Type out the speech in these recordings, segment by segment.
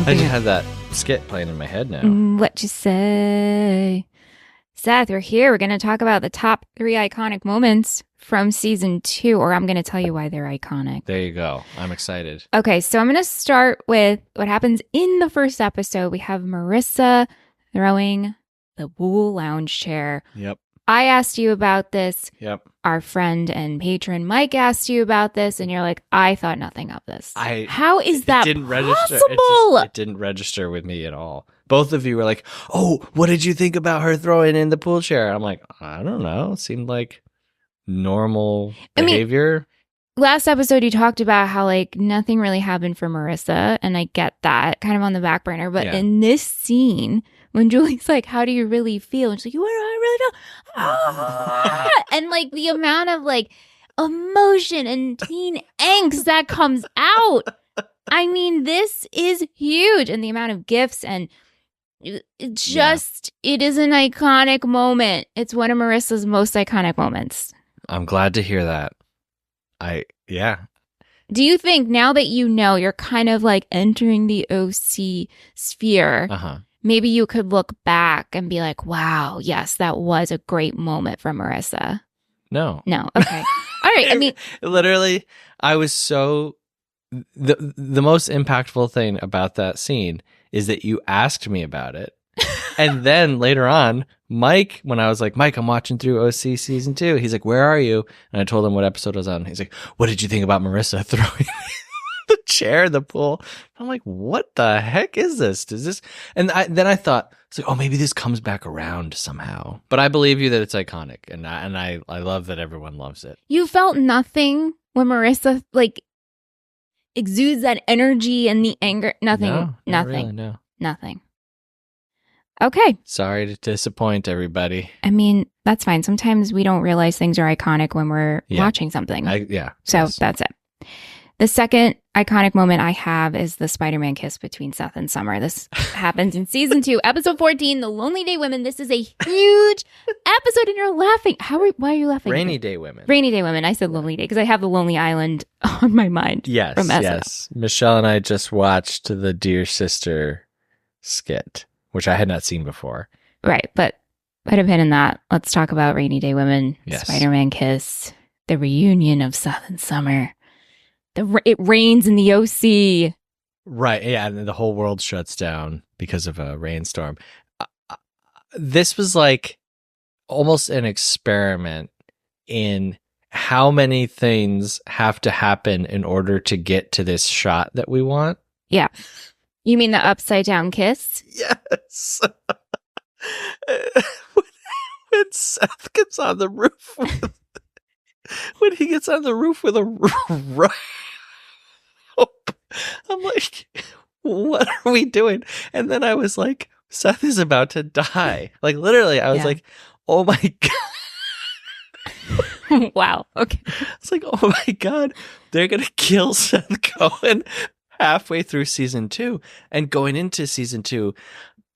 I just had that skit playing in my head now. What you say? Seth, we're here. We're going to talk about the top 3 iconic moments from season 2, or I'm going to tell you why they're iconic. There you go. I'm excited. Okay, so I'm going to start with what happens in the first episode. We have Marissa throwing the wool lounge chair. Yep. I asked you about this. Yep. Our friend and patron Mike asked you about this, and you're like, I thought nothing of this. How is that possible? It didn't register with me at all. Both of you were like, oh, what did you think about her throwing in the pool chair? I'm like, I don't know. It seemed like normal behavior. Last episode, you talked about how like nothing really happened for Marissa, and I get that kind of on the back burner. But in this scene, when Julie's like, how do you really feel? And she's like, what do I really feel? And like the amount of like emotion and teen angst that comes out. I mean, this is huge. And the amount of gifts and it just, it is an iconic moment. It's one of Marissa's most iconic moments. I'm glad to hear that. Do you think now that you know you're kind of like entering the OC sphere, maybe you could look back and be like, wow, yes, that was a great moment for Marissa? No. Okay. All right. I mean, literally, I was so the most impactful thing about that scene is that you asked me about it. And then later on, Mike, when I was like, Mike, I'm watching through OC season 2. He's like, where are you? And I told him what episode I was on. He's like, what did you think about Marissa throwing the chair in the pool? I'm like, what the heck is this? Does this? And then I thought, it's like, oh, maybe this comes back around somehow. But I believe you that it's iconic, and I love that everyone loves it. You felt nothing when Marissa like exudes that energy and the anger. Nothing. No, nothing. Really, no. Nothing. Okay. Sorry to disappoint everybody. I mean, that's fine. Sometimes we don't realize things are iconic when we're watching something. So that's it. The second iconic moment I have is the Spider-Man kiss between Seth and Summer. This happens in season 2, episode 14, The Lonely Day Women. This is a huge episode and you're laughing. Why are you laughing? Rainy Day Women. Rainy Day Women. I said Lonely Day because I have the Lonely Island on my mind. Yes. Michelle and I just watched the Dear Sister skit, which I had not seen before. Right, but put a pin in that. Let's talk about Rainy Day Women, Spider-Man kiss, the reunion of Seth and Summer. It rains in the OC. Right, yeah, and the whole world shuts down because of a rainstorm. This was like almost an experiment in how many things have to happen in order to get to this shot that we want. Yeah. You mean the upside down kiss? Yes. When Seth gets on the roof when he gets on the roof with a rope, I'm like, what are we doing? And then I was like, Seth is about to die. Like literally, I was like, oh my God. Wow. Okay. It's like, oh my God, they're going to kill Seth Cohen halfway through season 2. And going into season 2,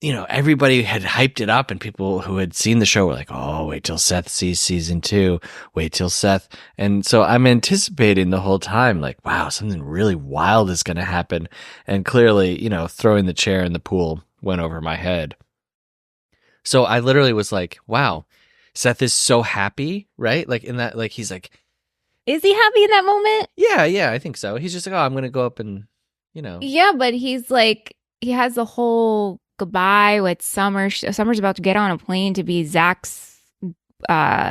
you know, everybody had hyped it up and people who had seen the show were like, oh, wait till Seth sees season 2. Wait till Seth. And so I'm anticipating the whole time, like, wow, something really wild is going to happen. And clearly, you know, throwing the chair in the pool went over my head. So I literally was like, wow, Seth is so happy, right? Like in that, like, he's like, is he happy in that moment? Yeah, I think so. He's just like, oh, I'm going to go up and, you know. Yeah, but he's like, he has the whole goodbye with Summer. Summer's about to get on a plane to be Zach's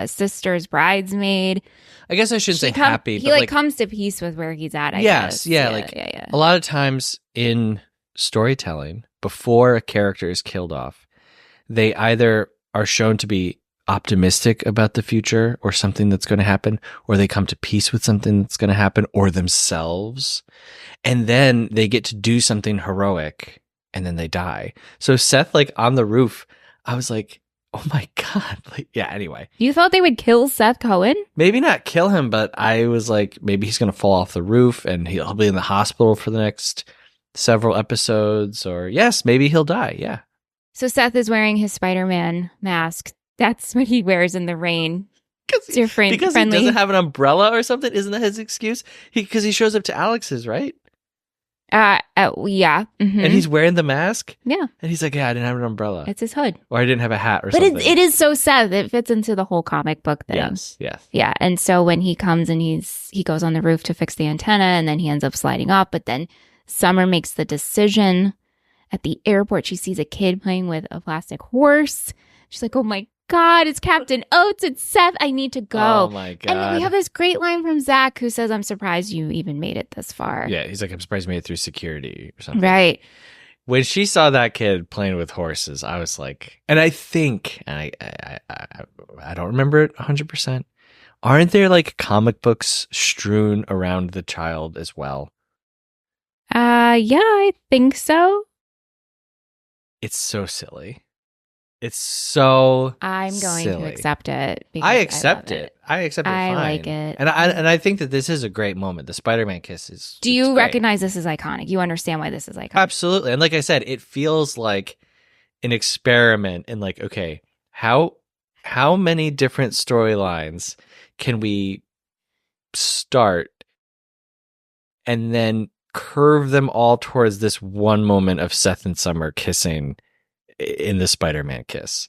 sister's bridesmaid. I guess I shouldn't say happy. He like comes to peace with where he's at, I guess. Yeah. A lot of times in storytelling, before a character is killed off, they either are shown to be optimistic about the future or something that's going to happen, or they come to peace with something that's going to happen, or themselves. And then they get to do something heroic and then they die. So Seth, like on the roof, I was like, oh my God. Like, yeah, anyway. You thought they would kill Seth Cohen? Maybe not kill him, but I was like, maybe he's going to fall off the roof and he'll be in the hospital for the next several episodes, or yes, maybe he'll die. Yeah. So Seth is wearing his Spider-Man mask. That's what he wears in the rain. It's your friend, because friendly. He doesn't have an umbrella or something. Isn't that his excuse? Because he shows up to Alex's, right? Yeah. Mm-hmm. And he's wearing the mask? Yeah. And he's like, yeah, I didn't have an umbrella. It's his hood. Or I didn't have a hat or but something. But it is so sad. It fits into the whole comic book thing. Yes. Yeah. And so when he comes and he goes on the roof to fix the antenna, and then he ends up sliding off. But then Summer makes the decision at the airport. She sees a kid playing with a plastic horse. She's like, oh my God, it's Captain Oates. It's Seth. I need to go. Oh my God. And we have this great line from Zach who says, I'm surprised you even made it this far. Yeah. He's like, I'm surprised you made it through security or something. Right. When she saw that kid playing with horses, I was like, and I think, and I don't remember it 100%. Aren't there like comic books strewn around the child as well? Yeah, I think so. It's so silly. It's so I'm going silly. to accept it. I accept it. I accept it. I fine. like it. And I think that this is a great moment. The Spider-Man kiss is. Do you recognize this as iconic? You understand why this is iconic? Absolutely. And like I said, it feels like an experiment in like, okay, how many different storylines can we start and then curve them all towards this one moment of Seth and Summer kissing in the Spider-Man kiss?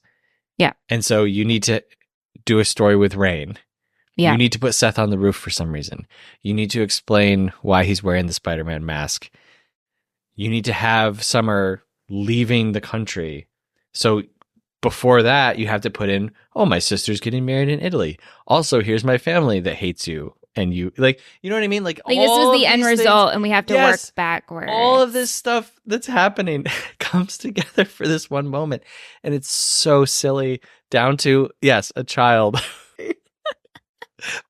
Yeah. And so you need to do a story with Rain. Yeah. You need to put Seth on the roof for some reason. You need to explain why he's wearing the Spider-Man mask. You need to have Summer leaving the country. So before that, you have to put in, oh, my sister's getting married in Italy. Also, here's my family that hates you. And you, like, you know what I mean? Like this was the end result, and we have to work backwards. All of this stuff that's happening comes together for this one moment. And it's so silly, down to, yes, a child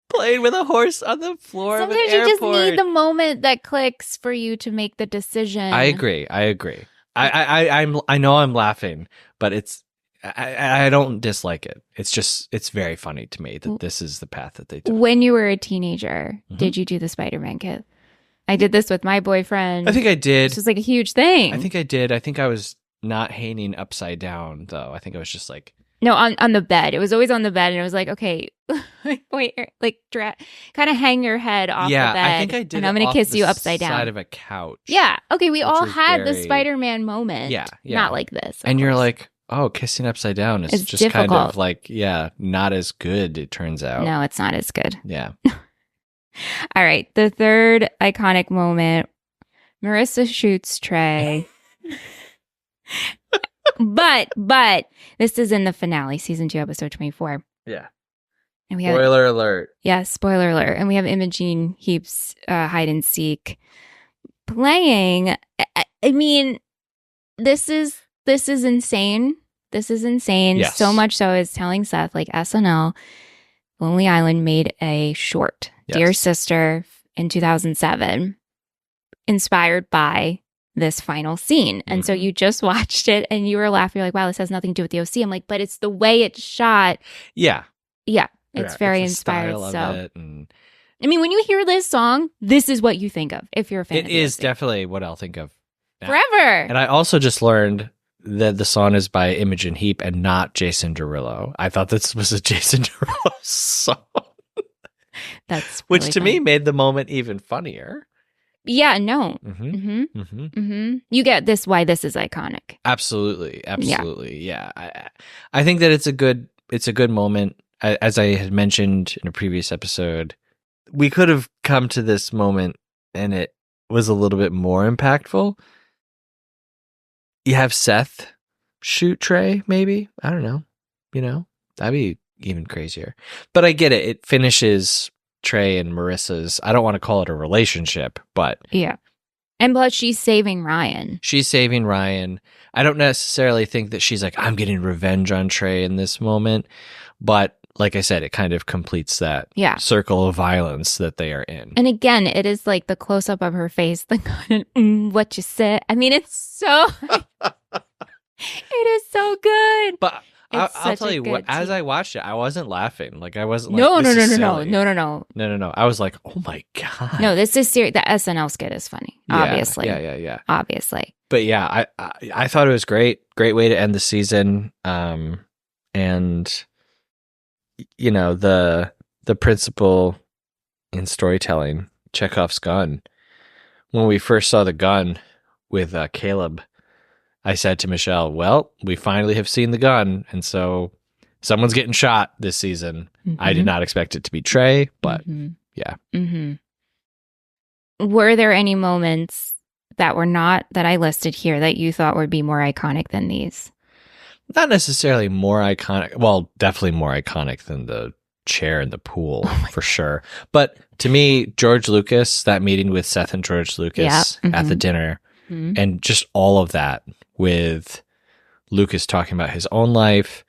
playing with a horse on the floor of an airport. Sometimes you just need the moment that clicks for you to make the decision. I agree. I know I'm laughing, but I don't dislike it. It's very funny to me that this is the path that they took. When you were a teenager, did you do the Spider-Man kit? I did this with my boyfriend. I think I did. Which was like a huge thing. I think I did. I think I was not hanging upside down though. I think I was just like, no, on the bed. It was always on the bed, and it was like, okay, wait, like kind of hang your head off the bed. I think I did. And I'm going to kiss you upside down. Side of a couch. Yeah. Okay. We all had the Spider-Man moment. Yeah. Not like this. And you're like, oh, kissing upside down is just difficult. Kind of like, not as good, it turns out. No, it's not as good. Yeah. All right. The third iconic moment, Marissa shoots Trey. but this is in the finale, season 2, episode 24. Yeah. And we spoiler alert. Yeah, spoiler alert. And we have Imogen Heap's hide and seek playing. I mean, this is insane. This is insane. Yes. So much so is telling Seth, like SNL, Lonely Island made a short, Dear Sister, in 2007, inspired by this final scene. And so you just watched it and you were laughing. You're like, wow, this has nothing to do with the OC. I'm like, but it's the way it's shot. Yeah. Yeah. It's very inspired. So, I mean, when you hear this song, this is what you think of if you're a fan of it. It is definitely what I'll think of now. Forever. And I also just learned that the song is by Imogen Heap and not Jason Derulo. I thought this was a Jason Derulo song. That's which really to funny. me made the moment even funnier. Yeah, no. You get this, why this is iconic. Absolutely. Yeah. I think that it's a good moment. As I had mentioned in a previous episode, we could have come to this moment and it was a little bit more impactful. You have Seth shoot Trey, maybe. I don't know. That'd be even crazier. But I get it. It finishes Trey and Marissa's, I don't want to call it a relationship, but yeah. And plus she's saving Ryan. I don't necessarily think that she's like, I'm getting revenge on Trey in this moment, but like I said, it kind of completes that circle of violence that they are in. And again, it is like the close up of her face, the kind of what you said. I mean, it's so it is so good. But I'll tell you what, as I watched it, I wasn't laughing. Like I wasn't like, No. No. I was like, oh my God. No, this is serious. The SNL skit is funny. Obviously. Yeah. Obviously. But yeah, I thought it was great. Great way to end the season. And the principle in storytelling, Chekhov's gun, when we first saw the gun with Caleb, I said to Michelle, well, we finally have seen the gun. And so someone's getting shot this season. Mm-hmm. I did not expect it to be Trey, but yeah. Mm-hmm. Were there any moments that were not that I listed here that you thought would be more iconic than these? Not necessarily more iconic. Well, definitely more iconic than the chair in the pool, for sure. But to me, George Lucas, that meeting with Seth and George Lucas at the dinner, and just all of that with Lucas talking about his own life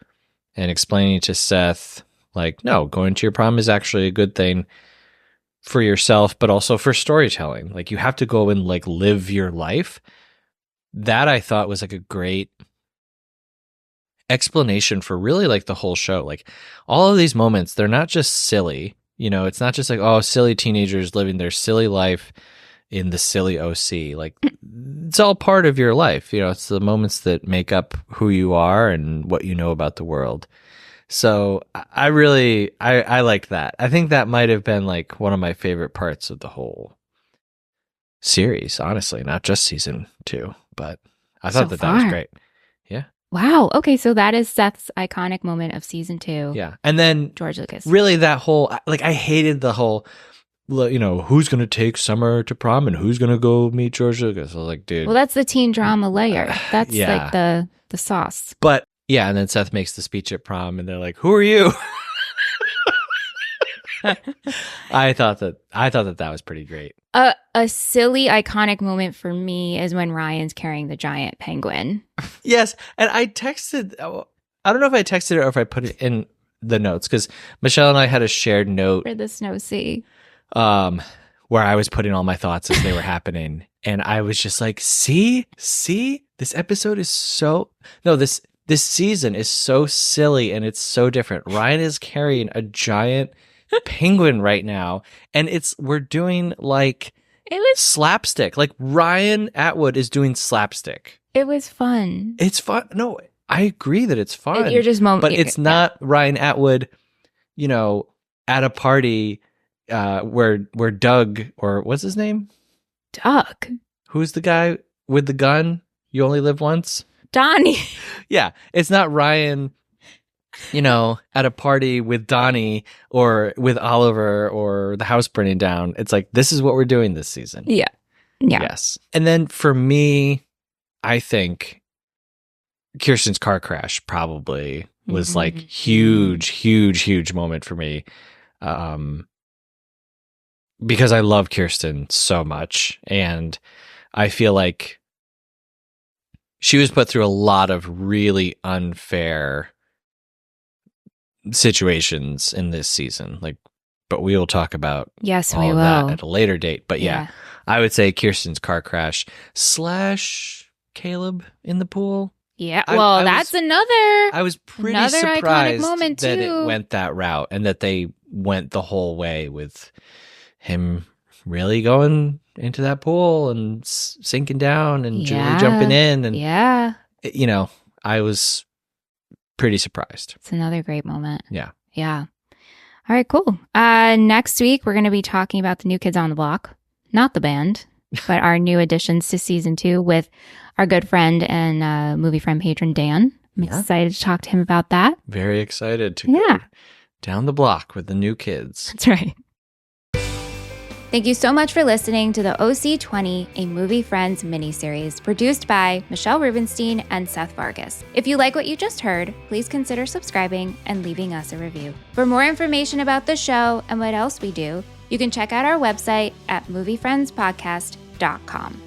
and explaining to Seth, like, no, going to your prom is actually a good thing for yourself, but also for storytelling. Like, you have to go and like live your life. That I thought was like a great explanation for really like the whole show. Like, all of these moments, they're not just silly. You know, it's not just like, oh, silly teenagers living their silly life in the silly OC. Like, it's all part of your life. You know, it's the moments that make up who you are and what you know about the world. So I really liked that. I think that might have been like one of my favorite parts of the whole series, honestly, not just season 2, but I thought that was great. Yeah. Wow. Okay. So that is Seth's iconic moment of season 2. Yeah. And then George Lucas. Really that whole, like, I hated the whole, you know, who's going to take Summer to prom and who's going to go meet George Lucas. I was like, dude. Well, that's the teen drama layer. That's like the sauce. But yeah, and then Seth makes the speech at prom and they're like, who are you? I thought that was pretty great. A silly, iconic moment for me is when Ryan's carrying the giant penguin. Yes, and I texted, I don't know if I texted it or if I put it in the notes, because Michelle and I had a shared note. For the snow sea. Where I was putting all my thoughts as they were happening. And I was just like, see, this episode is so, no, this season is so silly and it's so different. Ryan is carrying a giant penguin right now, and we're doing like slapstick. Like, Ryan Atwood is doing slapstick. It was fun. It's fun. No, I agree that it's fun. You're just but it's not Ryan Atwood, you know, at a party where Doug, or what's his name? Doug. Who's the guy with the gun? You only live once? Donnie. Yeah, it's not Ryan, you know, at a party with Donnie or with Oliver or the house burning down. It's like, this is what we're doing this season. Yeah. Yes. And then for me, I think Kirsten's car crash probably was like huge moment for me. Because I love Kirsten so much, and I feel like she was put through a lot of really unfair situations in this season. Like, but we will talk about all of that at a later date. But yeah, I would say Kirsten's car crash / Caleb in the pool. Yeah, well, that's another. I was pretty surprised that it went that route and that they went the whole way with him really going into that pool and sinking down and Julie jumping in. And, you know, I was pretty surprised. It's another great moment. Yeah. Yeah. All right, cool. Next week, we're going to be talking about the New Kids on the Block, not the band, but our new additions to season 2 with our good friend and movie friend patron, Dan. I'm excited to talk to him about that. Very excited to go down the block with the new kids. That's right. Thank you so much for listening to the OC20, a Movie Friends miniseries produced by Michelle Rubenstein and Seth Vargas. If you like what you just heard, please consider subscribing and leaving us a review. For more information about the show and what else we do, you can check out our website at moviefriendspodcast.com.